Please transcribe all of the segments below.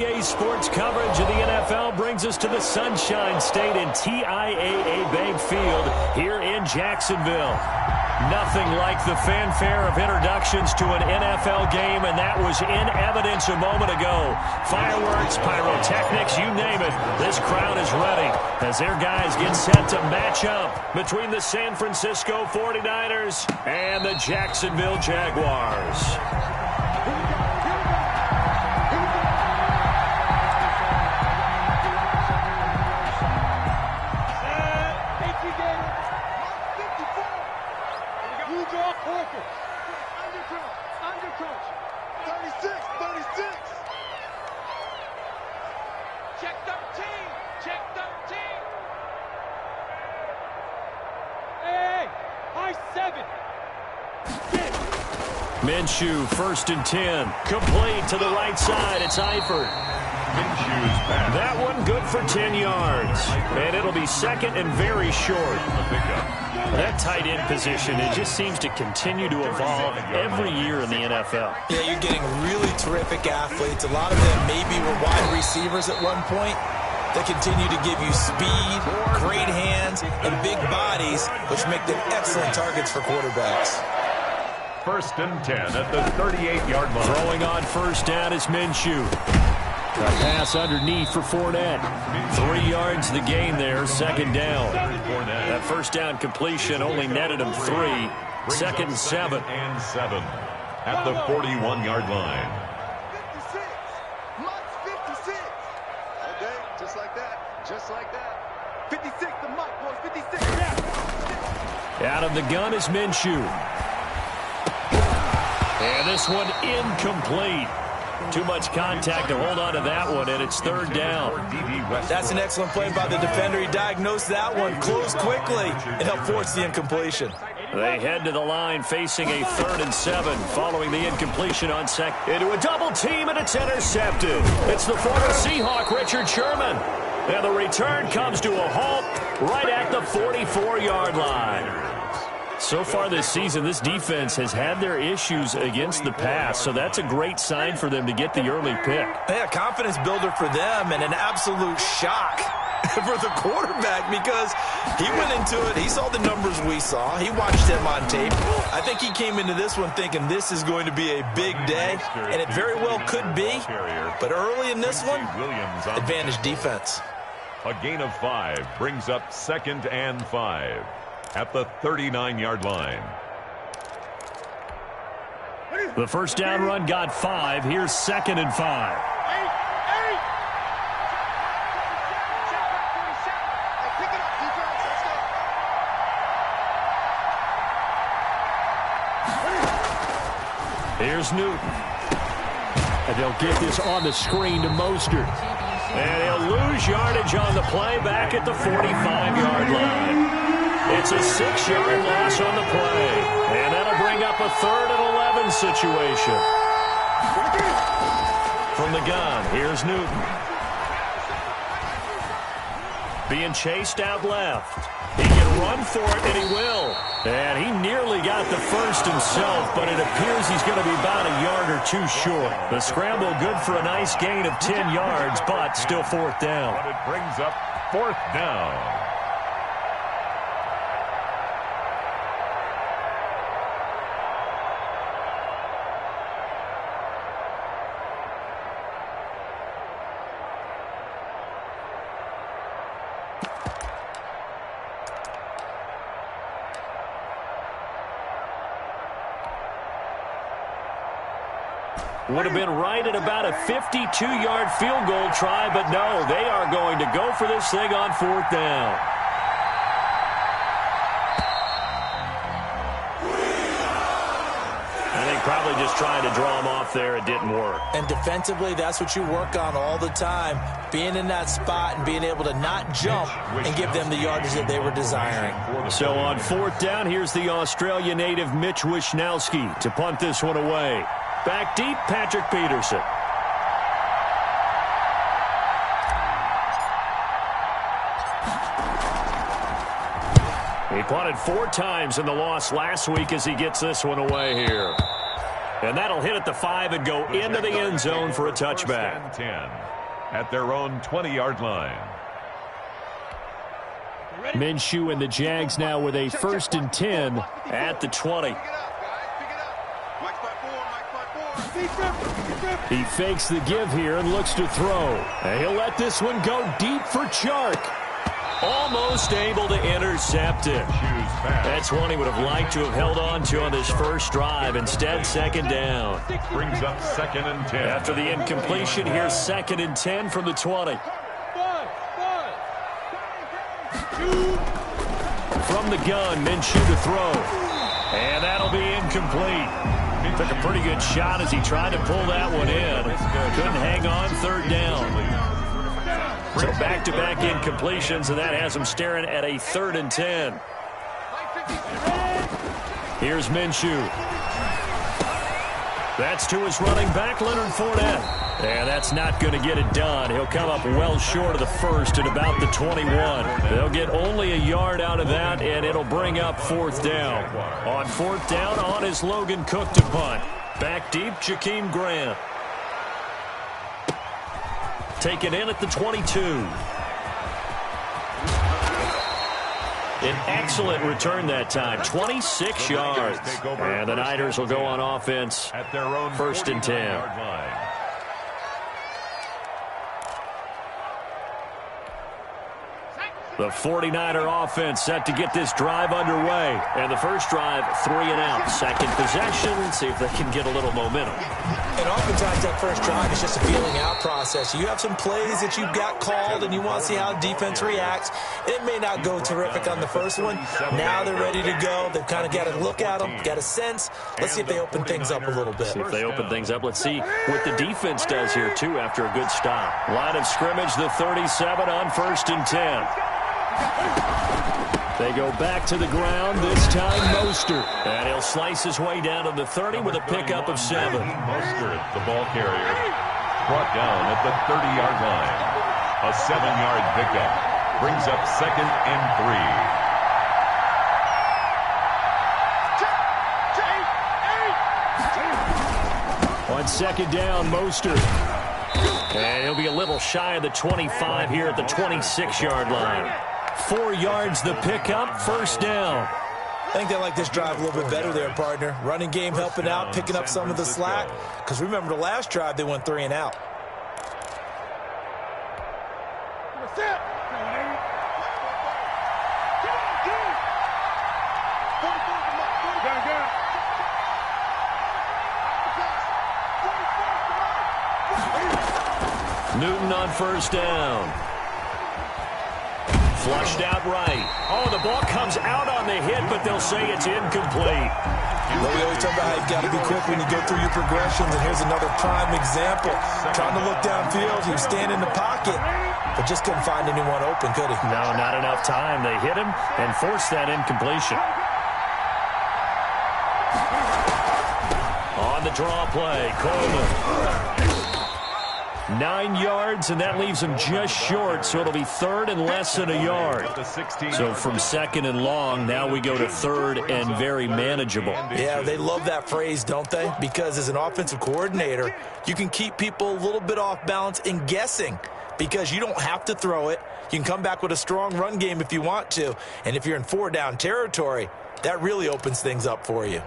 NBA sports coverage of the NFL brings us to the Sunshine State in TIAA Bank Field here in Jacksonville. Nothing like the fanfare of introductions to an NFL game, and that was in evidence a moment ago. Fireworks, pyrotechnics, you name it. This crowd is ready as their guys get set to match up between the San Francisco 49ers and the Jacksonville Jaguars. Minshew, 1st and 10. Complete to the right side. It's Eifert. That one good for 10 yards. And it'll be 2nd and very short. That tight end position, it just seems to continue to evolve every year in the NFL. Yeah, you're getting really terrific athletes. A lot of them maybe were wide receivers at one point. They continue to give you speed, great hands, and big bodies, which make them excellent targets for quarterbacks. 1st and 10 at the 38-yard line. Throwing on 1st down is Minshew. A pass underneath for Fournette. 3 yards the gain there, 2nd down. That 1st down completion only netted him 3. 2nd and 7. And 7 at the 41-yard line. 56. Mutt's 56. Okay, just like that. Just like that. 56, the Mutt, boys, 56. Out of the gun is Minshew. And this one incomplete. Too much contact to hold on to that one, and it's 3rd down. That's an excellent play by the defender. He diagnosed that one, closed quickly, and helped force the incompletion. They head to the line facing a 3rd and 7 following the incompletion on second. Into a double team, and it's intercepted. It's the former Seahawk, Richard Sherman. And the return comes to a halt right at the 44-yard line. So far this season, this defense has had their issues against the pass, so that's a great sign for them to get the early pick. Yeah, confidence builder for them and an absolute shock for the quarterback because he went into it. He saw the numbers we saw. He watched them on tape. I think he came into this one thinking this is going to be a big day, and it very well could be. But early in this one, advantage defense. A gain of 5 brings up 2nd and 5. At the 39-yard line. The 1st down run got 5. Here's 2nd and 5. Here's Newton. And they'll get this on the screen to Mostert. And he'll lose yardage on the play back at the 45-yard line. It's a 6-yard loss on the play. And that'll bring up a 3rd and 11 situation. From the gun, here's Newton. Being chased out left. He can run for it, and he will. And he nearly got the 1st himself, but it appears he's going to be about a yard or 2 short. The scramble good for a nice gain of 10 yards, but still 4th down. But it brings up 4th down. Would have been right at about a 52-yard field goal try, but no, they are going to go for this thing on 4th down. I think probably just trying to draw him off there. It didn't work. And defensively, that's what you work on all the time. Being in that spot and being able to not jump and give them the yardage that they were desiring. So on 4th down, here's the Australia native Mitch Wishnowsky to punt this one away. Back deep, Patrick Peterson. He punted 4 times in the loss last week as he gets this one away here. And that'll hit at the 5 and go into the end zone for a touchback. 10 at their own 20-yard line. Minshew and the Jags now with a 1st and 10 at the 20. He fakes the give here and looks to throw. And he'll let this one go deep for Chark. Almost able to intercept it. That's one he would have liked to have held on to on this first drive. Instead, 2nd down. Brings up 2nd and 10. After the incompletion, here's 2nd and 10 from the 20. From the gun, Minshew to throw. And that'll be incomplete. Took a pretty good shot as he tried to pull that one in. Couldn't hang on 3rd down. So back-to-back incompletions, and that has him staring at a 3rd and 10. Here's Minshew. That's to his running back, Leonard Fournette. And that's not going to get it done. He'll come up well short of the first at about the 21. They'll get only a yard out of that, and it'll bring up 4th down. On 4th down, on is Logan Cook to punt. Back deep, Jakeem Grant. Taken in at the 22. An excellent return that time, 26 yards. And the Niners will go on offense at their own 1st and 10. The 49er offense set to get this drive underway. And the first drive, 3 and out. Second possession, see if they can get a little momentum. And oftentimes that first drive is just a feeling out process. You have some plays that you've got called and you want to see how defense reacts. It may not go terrific on the first one. Now they're ready to go. They've kind of got to look at them, got a sense. Let's see if they open things up a little bit. See if they open things up. Let's see what the defense does here, too, after a good stop. Line of scrimmage, the 37 on 1st and 10. They go back to the ground, this time Mostert. And he'll slice his way down to the 30 with a pickup of 7. Mostert, the ball carrier, brought down at the 30-yard line. A 7-yard pickup brings up 2nd and 3. On 2nd down, Mostert. And he'll be a little shy of the 25 here at the 26-yard line. 4 yards the pickup, 1st down. I think they like this drive a little bit better there, partner. Running game helping out, picking up some of the slack. Because remember, the last drive, they went 3 and out. Newton on 1st down. Flushed out right. Oh, the ball comes out on the hit, but they'll say it's incomplete. Well, we always talk about how you've got to be quick when you go through your progressions, and here's another prime example. Trying to look downfield, he was standing in the pocket, but just couldn't find anyone open, could he? No, not enough time. They hit him and forced that incompletion. On the draw play, Coleman. 9 yards, and that leaves him just short, so it'll be 3rd and less than a yard. So from 2nd and long, now we go to 3rd and very manageable. Yeah, they love that phrase, don't they? Because as an offensive coordinator, you can keep people a little bit off balance and guessing because you don't have to throw it. You can come back with a strong run game if you want to, and if you're in 4-down territory, that really opens things up for you.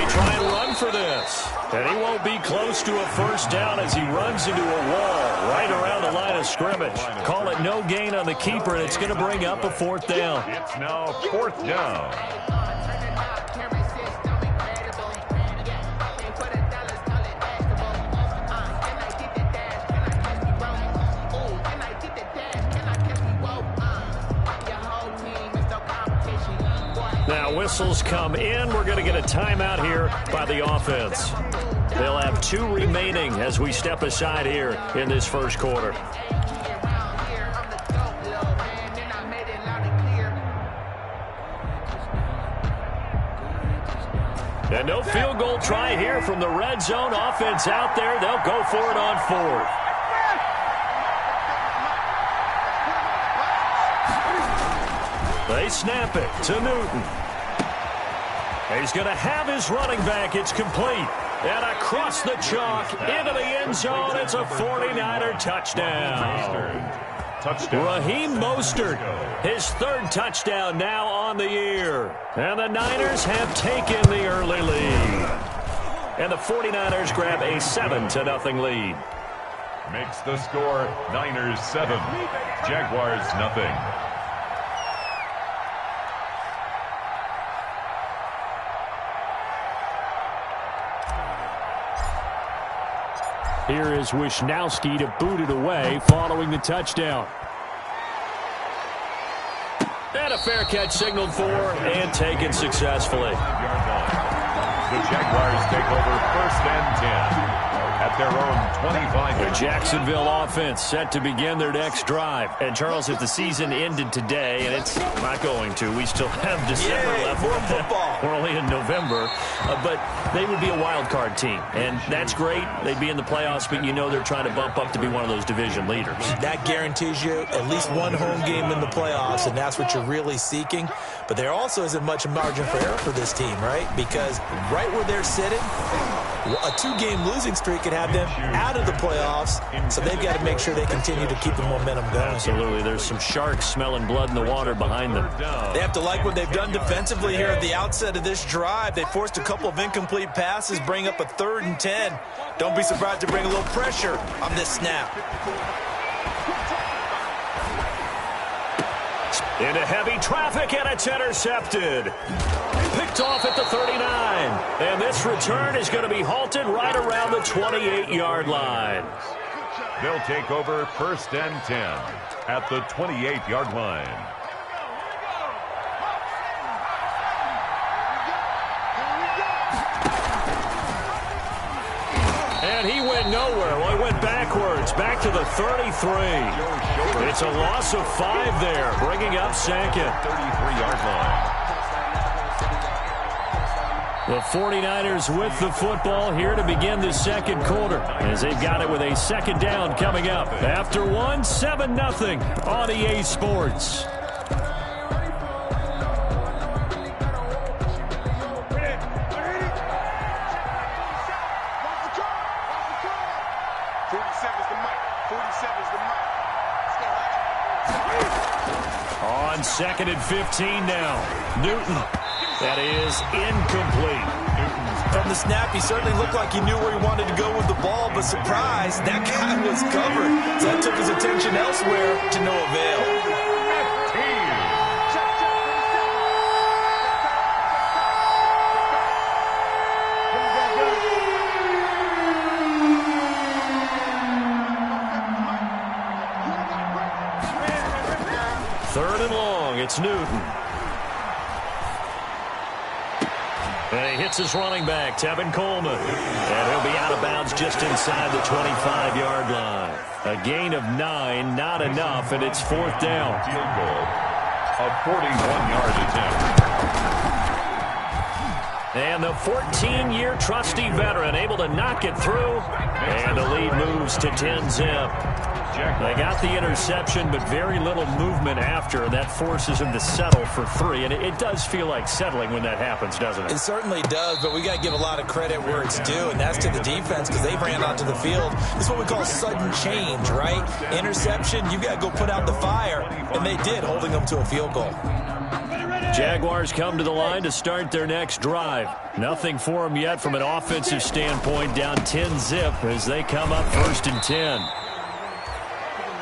Try and run for this. And he won't be close to a 1st down as he runs into a wall right around the line of scrimmage. Call it no gain on the keeper, and it's going to bring up a 4th down. It's now 4th down. Now whistles come in. We're going to get a timeout here by the offense. They'll have 2 remaining as we step aside here in this first quarter. And no field goal try here from the red zone. Offense out there. They'll go for it on 4th. They snap it to Newton. He's going to have his running back. It's complete. And across the chalk into the end zone. It's a 49er touchdown. Raheem Mostert, his third touchdown now on the year. And the Niners have taken the early lead. And the 49ers grab a 7-0 lead. Makes the score Niners 7, Jaguars nothing. Here is Wishnowski to boot it away following the touchdown. And a fair catch signaled for and taken successfully. The Jaguars take over 1st and 10 at their own 25. The Jacksonville offense set to begin their next drive. And, Charles, if the season ended today, and it's not going to, we still have December left. More football. We're only in November. But they would be a wild card team. And that's great. They'd be in the playoffs, but you know they're trying to bump up to be one of those division leaders. That guarantees you at least one home game in the playoffs, and that's what you're really seeking. But there also isn't much margin for error for this team, right? Because right where they're sitting, a 2-game losing streak could have them out of the playoffs, so they've got to make sure they continue to keep the momentum going. Absolutely. There's some sharks smelling blood in the water behind them. They have to like what they've done defensively here at the outset of this drive. They forced a couple of incomplete passes, bring up a 3rd and 10. Don't be surprised to bring a little pressure on this snap. Into heavy traffic, and it's intercepted. Picked off at the 39. And this return is going to be halted right around the 28-yard line. They'll take over 1st and 10 at the 28-yard line. And he went nowhere. Well, he went backwards, back to the 33. It's a loss of 5 there, bringing up 2nd. 33-yard line. The 49ers with the football here to begin the second quarter, as they've got it with a 2nd down coming up. After 7-0 on EA Sports. On 2nd and 15 now. Newton. That is incomplete. From the snap, he certainly looked like he knew where he wanted to go with the ball, but surprise, that guy was covered. So that took his attention elsewhere to no avail. Third and long, it's Newton. And he hits his running back, Tevin Coleman. And he'll be out of bounds just inside the 25-yard line. A gain of 9, not enough, and it's 4th down. Field goal, a 41-yard attempt. And the 14-year trusty veteran able to knock it through. And the lead moves to 10-0. They got the interception, but very little movement after. That forces him to settle for 3. And it does feel like settling when that happens, doesn't it? It certainly does, but we got to give a lot of credit where it's due, and that's to the defense because they ran onto the field. This is what we call sudden change, right? Interception, you got to go put out the fire, and they did, holding them to a field goal. Jaguars come to the line to start their next drive. Nothing for them yet from an offensive standpoint, down 10-0 as they come up 1st and 10.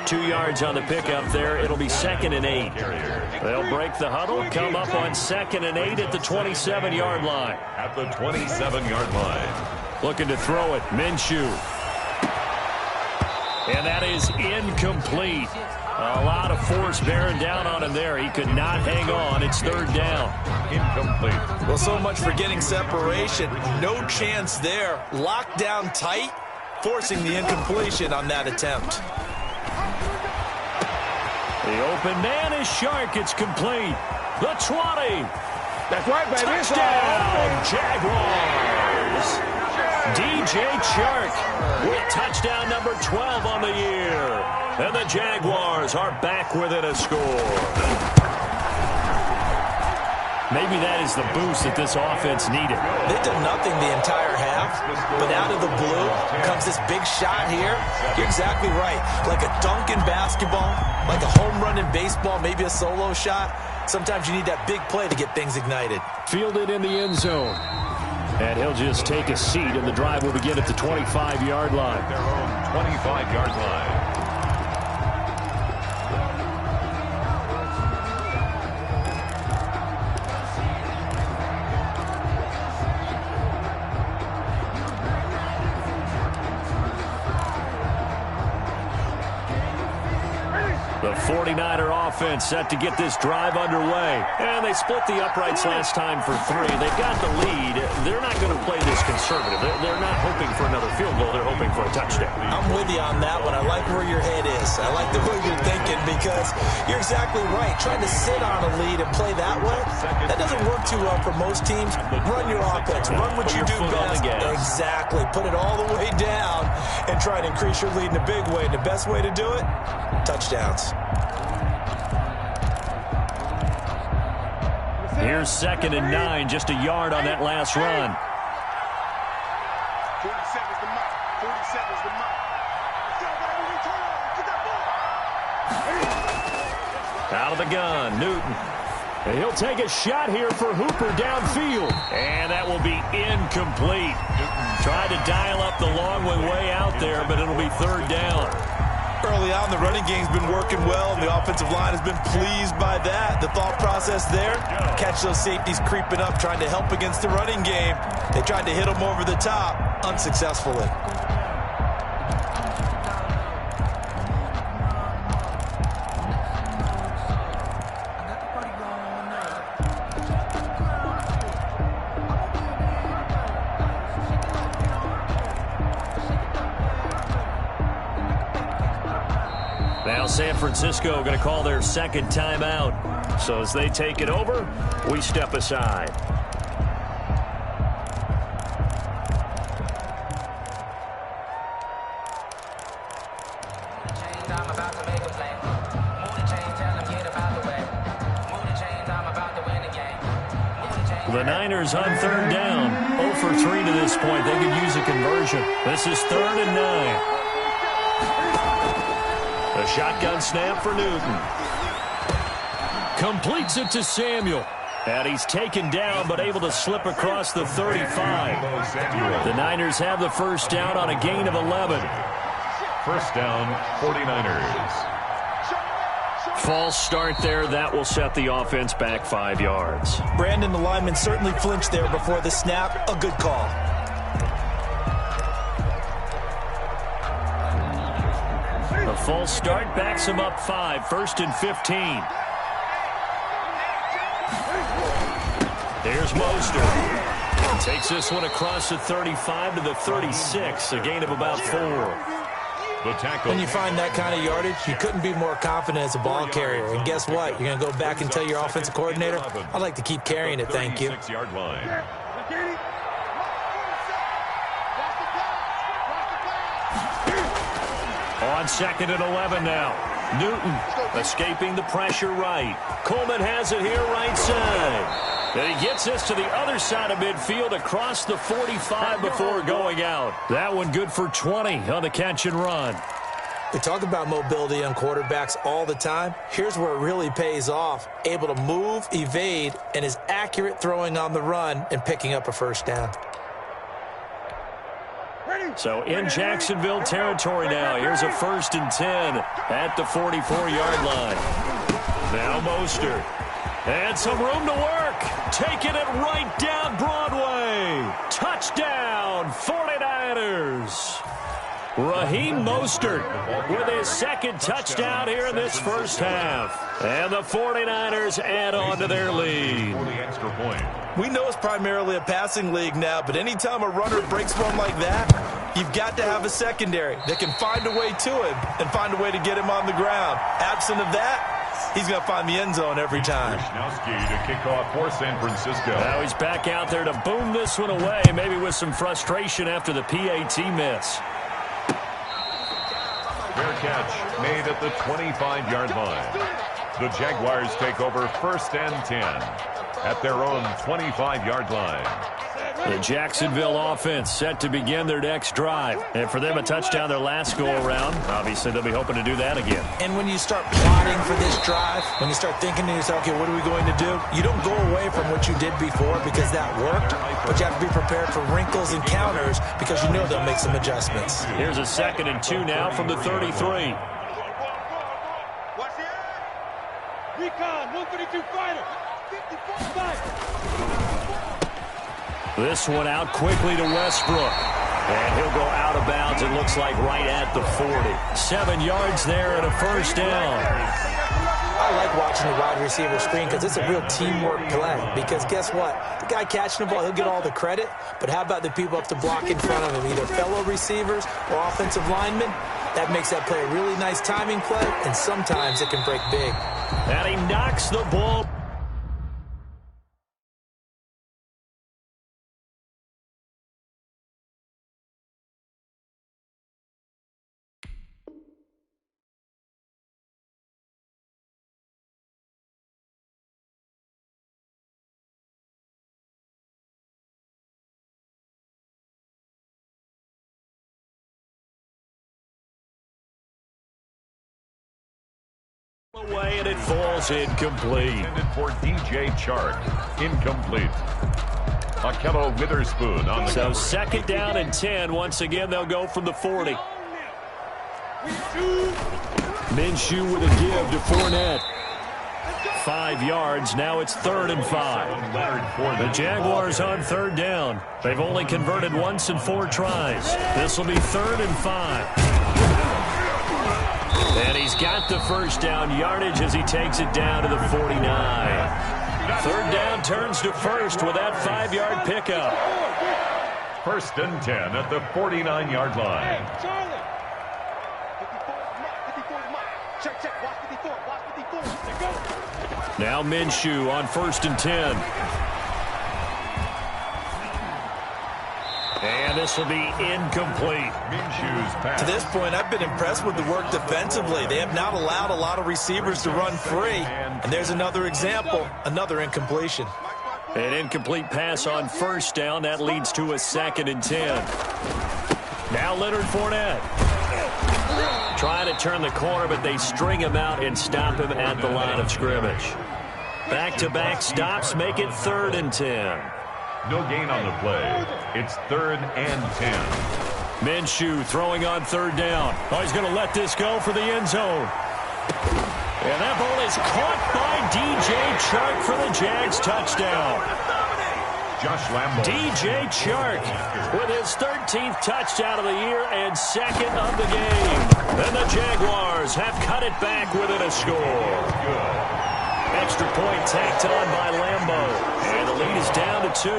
2 yards on the pickup there. It'll be 2nd and 8. They'll break the huddle, come up on 2nd and 8 at the 27-yard line. At the 27-yard line. Looking to throw it, Minshew. And that is incomplete. A lot of force bearing down on him there. He could not hang on. It's 3rd down. Incomplete. Well, so much for getting separation. No chance there. Locked down tight, forcing the incompletion on that attempt. The open man is Shark. It's complete. The 20. That's right, baby. Touchdown, Jaguars. DJ Chark with touchdown number 12 on the year. And the Jaguars are back within a score. Maybe that is the boost that this offense needed. They've done nothing the entire half, but out of the blue comes this big shot here. You're exactly right. Like a dunk in basketball, like a home run in baseball, maybe a solo shot. Sometimes you need that big play to get things ignited. Fielded in the end zone. And he'll just take a seat, and the drive will begin at the 25-yard line. Their own 25-yard line. The 49er offense set to get this drive underway. And they split the uprights last time for 3. They've got the lead. They're not going to play this conservative. They're not hoping for another field goal. They're hoping for a touchdown. I'm with you on that one. I like where your head is. I like the way you're thinking because you're exactly right. Trying to sit on a lead and play that way, that doesn't work too well for most teams. Run your offense. Run what you do best. Exactly. Put it all the way down and try to increase your lead in a big way. And the best way to do it, touchdowns. Here's 2nd and 9, just a yard on that last run. 47's the mark. 47's the mark. Out of the gun, Newton. And he'll take a shot here for Hooper downfield. And that will be incomplete. Tried to dial up the long way out there, but it'll be 3rd down. Early on, the running game's been working well, and the offensive line has been pleased by that. The thought process there, catch those safeties creeping up, trying to help against the running game. They tried to hit them over the top, unsuccessfully. Now San Francisco going to call their 2nd timeout. So as they take it over, we step aside. The Niners on 3rd down. 0 for 3 to this point. They could use a conversion. This is 3rd and 9. A shotgun snap for Newton. Completes it to Samuel. And he's taken down, but able to slip across the 35. The Niners have the 1st down on a gain of 11. 1st down, 49ers. False start there. That will set the offense back 5 yards. Brandon, the lineman, certainly flinched there before the snap. A good call. A false start backs him up 5. 1st and 15. There's Mostert. Takes this one across the 35 to the 36. A gain of about 4. The tackle. When you find that kind of yardage, you couldn't be more confident as a ball carrier. And guess what? You're going to go back and tell your offensive coordinator, I'd like to keep carrying it, thank you. 36-yard line. On 2nd and 11 now. Newton escaping the pressure right. Coleman has it here right side. And he gets this to the other side of midfield across the 45 before going out. That one good for 20 on the catch and run. We talk about mobility on quarterbacks all the time. Here's where it really pays off. Able to move, evade, and is accurate throwing on the run and picking up a 1st down. So in Jacksonville territory now. Here's a 1st and 10 at the 44-yard line. Now Mostert. And some room to work. Taking it right down Broadway. Touchdown, 49ers. Raheem Mostert with his 2nd touchdown here in this 1st half. And the 49ers add on to their lead. For the extra point. We know it's primarily a passing league now, but anytime a runner breaks one like that, you've got to have a secondary that can find a way to him and find a way to get him on the ground. Absent of that, he's going to find the end zone every time. Wisnowski to kick off for San Francisco. Now he's back out there to boom this one away, maybe with some frustration after the PAT miss. Fair catch made at the 25-yard line. The Jaguars take over 1st and 10. at their own 25-yard line. The Jacksonville offense set to begin their next drive. And for them, a touchdown their last go-around. Obviously, they'll be hoping to do that again. And when you start plotting for this drive, when you start thinking to yourself, okay, what are we going to do? You don't go away from what you did before because that worked, but you have to be prepared for wrinkles and counters because you know they'll make some adjustments. Here's a 2nd and 2 now from the 33. Recon, 132 fighter. 55. This one out quickly to Westbrook. And he'll go out of bounds, it looks like, right at the 40. 7 yards there and a first down. I like watching the wide receiver screen because it's a real teamwork play. Because guess what? The guy catching the ball, he'll get all the credit. But how about the people up the block in front of him, either fellow receivers or offensive linemen? That makes that play a really nice timing play, and sometimes it can break big. And he knocks the ball. Away, and it falls incomplete. Intended for DJ Chark. Incomplete. Akello Witherspoon on the cover. 2nd down and 10. Once again, they'll go from the 40. Minshew with a give to Fournette. 5 yards. Now it's 3rd and 5. The Jaguars on 3rd down. They've only converted once in 4 tries. This will be 3rd and 5. And he's got the first down yardage as he takes it down to the 49. 3rd down turns to 1st with that 5-yard pickup. 1st and 10 at the 49-yard line. Now Minshew on 1st and 10. And this will be incomplete. Minshew's pass. To this point, I've been impressed with the work defensively. They have not allowed a lot of receivers to run free. And there's another example, another incompletion. An incomplete pass on 1st down. That leads to a 2nd and 10. Now Leonard Fournette. Trying to turn the corner, but they string him out and stop him at the line of scrimmage. Back-to-back stops make it 3rd and 10. No gain on the play. It's 3rd and 10. Minshew throwing on 3rd down. Oh, he's going to let this go for the end zone. And that ball is caught by DJ Chark for the Jags touchdown. Josh Lambo. DJ Chark with his 13th touchdown of the year and 2nd of the game. And the Jaguars have cut it back within a score. Good. Extra point tacked on by Lambo. And the lead is down to 2. 14.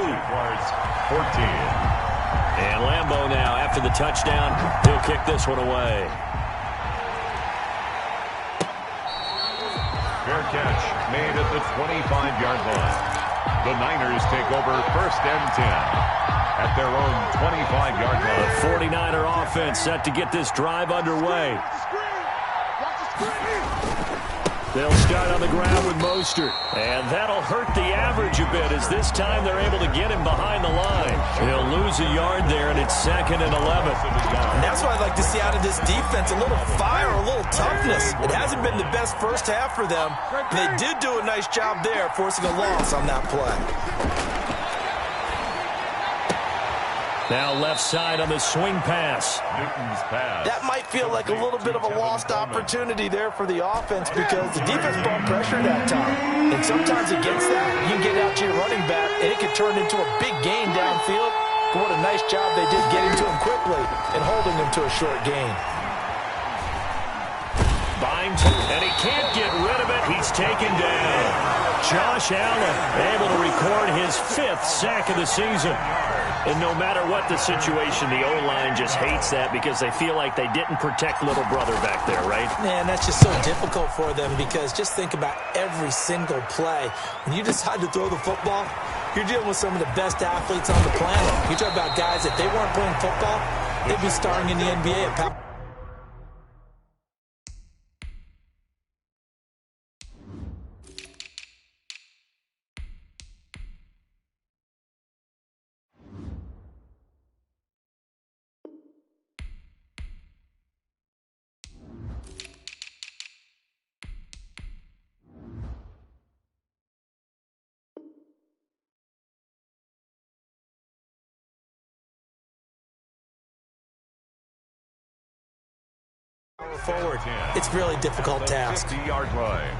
And Lambo now, after the touchdown, he'll kick this one away. Fair catch made at the 25-yard line. The Niners take over 1st and 10 at their own 25-yard line. The 49er offense set to get this drive underway. They'll start on the ground with Mostert. And that'll hurt the average a bit as this time they're able to get him behind the line. He'll lose a yard there, and it's 2nd and 11. And that's what I'd like to see out of this defense, a little fire, a little toughness. It hasn't been the best first half for them. They did do a nice job there, forcing a loss on that play. Now left side on the swing pass. Newton's pass. That might feel like a little bit of a lost opportunity there for the offense because the defense brought pressure that time. And sometimes against that, you get out to your running back, and it could turn into a big gain downfield. But what a nice job they did getting to him quickly and holding him to a short gain. And he can't get rid of it. He's taken down. Josh Allen able to record his 5th sack of the season. And no matter what the situation, the O-line just hates that because they feel like they didn't protect little brother back there, right? Man, that's just so difficult for them because just think about every single play. When you decide to throw the football, you're dealing with some of the best athletes on the planet. You talk about guys, if they weren't playing football, they'd be starring in the NBA. forward. It's a really difficult task. 50-yard line.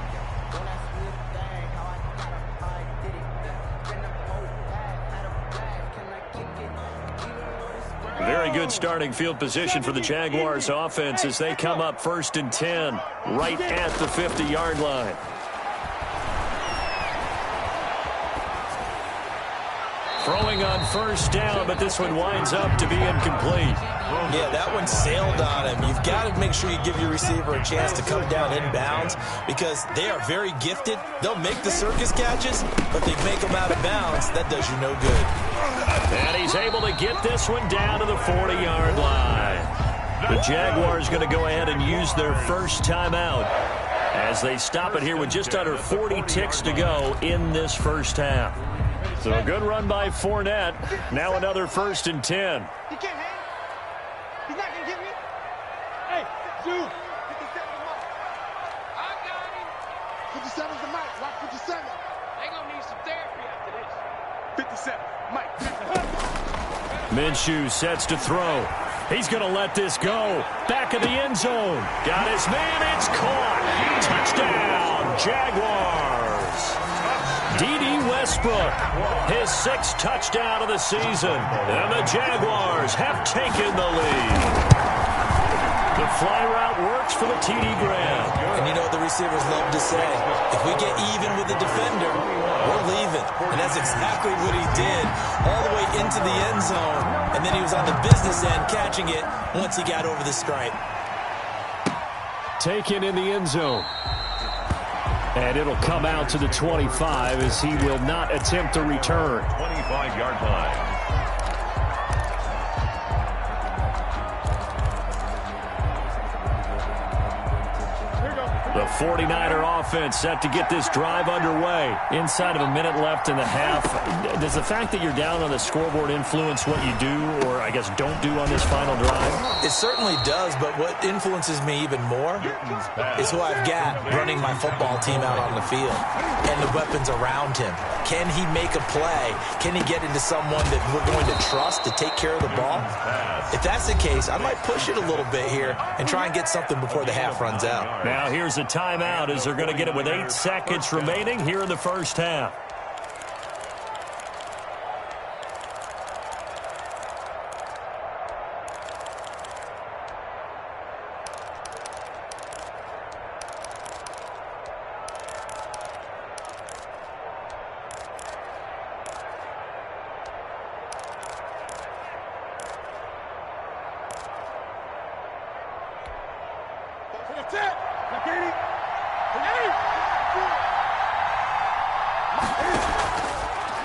Very good starting field position for the Jaguars offense as they come up 1st and 10 right at the 50-yard line. Throwing on 1st down, but this one winds up to be incomplete. Yeah, that one sailed on him. You've got to make sure you give your receiver a chance to come down inbounds because they are very gifted. They'll make the circus catches, but they make them out of bounds. That does you no good. And he's able to get this one down to the 40-yard line. The Jaguars going to go ahead and use their first timeout as they stop it here with just under 40 ticks to go in this first half. So a good run by Fournette. Now another 1st and 10. He can't hang. He's not going to get me. Hey, dude. 57 the mic. I got him. 57's the mic. Watch 57. They going to need some therapy after this. 57. Mike. Minshew sets to throw. He's going to let this go. Back of the end zone. Got his man. It's caught. Touchdown, Jaguars. D.D. Westbrook, his 6th touchdown of the season. And the Jaguars have taken the lead. The fly route works for the T.D. Graham. And you know what the receivers love to say? If we get even with the defender, we're leaving. And that's exactly what he did all the way into the end zone. And then he was on the business end catching it once he got over the stripe. Taken in the end zone. And it'll come out to the 25 as he will not attempt to return. 25-yard line. The 49er offense set to get this drive underway. Inside of a minute left in the half. Does the fact that you're down on the scoreboard influence what you do or, I guess, don't do on this final drive? It certainly does, but what influences me even more is who I've got running my football team out on the field and the weapons around him. Can he make a play? Can he get into someone that we're going to trust to take care of the ball? If that's the case, I might push it a little bit here and try and get something before the half runs out. Now here's a timeout as they're going to get it with 8 seconds remaining here in the first half.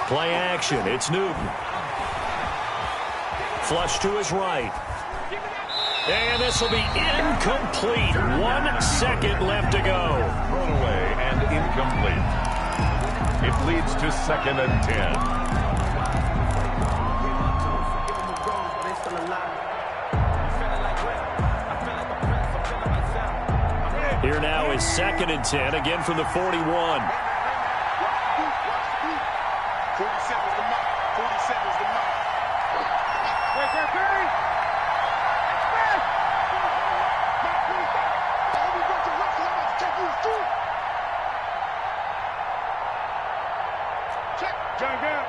Play action. It's Newton. Flush to his right. And this will be incomplete. 1 second left to go. Thrown away and incomplete. It leads to 2nd and 10. Here now is 2nd and 10, again from the 41. 47's the mark. 47's the mark. Wait. Check. John Gale.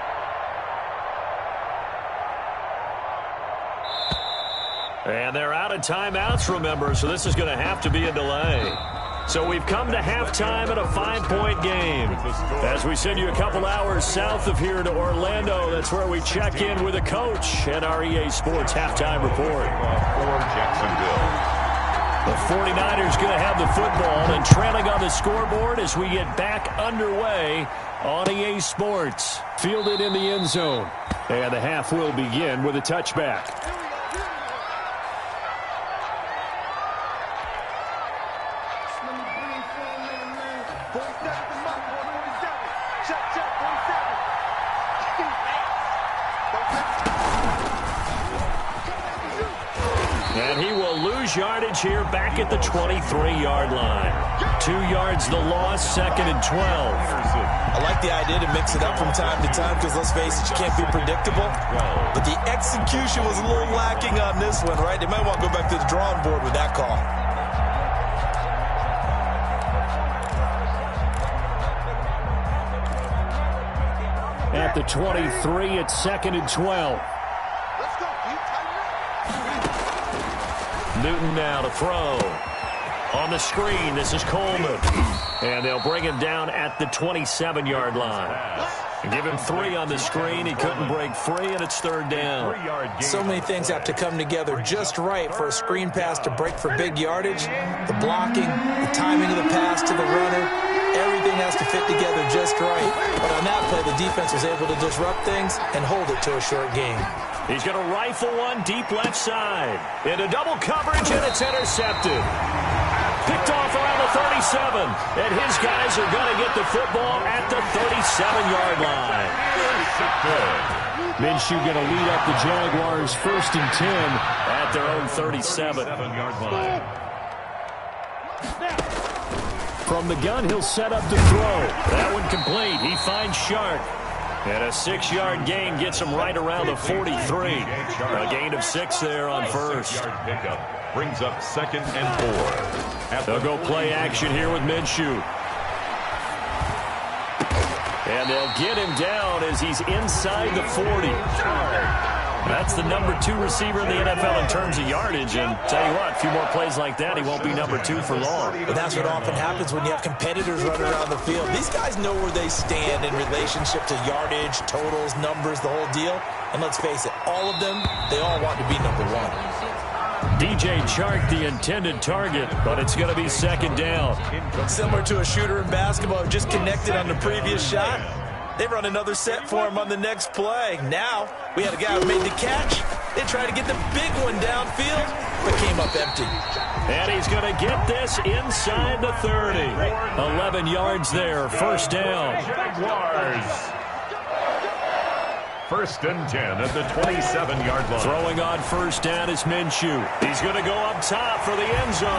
And they're out of timeouts, remember, so this is going to have to be a delay. So we've come to halftime at a 5-point game. As we send you a couple hours south of here to Orlando, that's where we check in with a coach and our EA Sports halftime report. For Jacksonville. The 49ers going to have the football and trailing on the scoreboard as we get back underway on EA Sports. Fielded in the end zone. And the half will begin with a touchback. And he will lose yardage here back at the 23-yard line. 2 yards the loss, 2nd and 12. I like the idea to mix it up from time to time because, let's face it, you can't be predictable. But the execution was a little lacking on this one, right? They might want to go back to the drawing board with that call. at the 23. It's 2nd and 12. Let's go, Newton now to throw. On the screen, this is Coleman. And they'll bring him down at the 27-yard line. Give him 3 on the screen. He couldn't break free, and it's 3rd down. So many things have to come together just right for a screen pass to break for big yardage. The blocking, the timing of the pass to the runner, everything has to fit together just right. But on that play, the defense was able to disrupt things and hold it to a short game. He's going to rifle one deep left side. Into double coverage, and it's intercepted. Picked off around the 37. And his guys are going to get the football at the 37-yard line. Minshew going to lead up the Jaguars 1st and 10 at their own 37. From the gun, he'll set up to throw. That one complete. He finds Shark. And a 6-yard gain gets him right around the 43. A gain of 6 there on first. Brings up 2nd and 4. They'll go play action here with Minshew. And they'll get him down as he's inside the 40. That's the number 2 receiver in the NFL in terms of yardage. And tell you what, a few more plays like that, he won't be number 2 for long. But that's what often happens when you have competitors running around the field. These guys know where they stand in relationship to yardage, totals, numbers, the whole deal. And let's face it, all of them, they all want to be number 1. DJ Chark, the intended target, but it's going to be 2nd down. Similar to a shooter in basketball who just connected on the previous shot. They run another set for him on the next play. Now, we had a guy who made the catch. They tried to get the big one downfield, but came up empty. And he's going to get this inside the 30. 11 yards there, 1st down. Jaguars. 1st and 10 at the 27-yard line. Throwing on 1st down is Minshew. He's going to go up top for the end zone.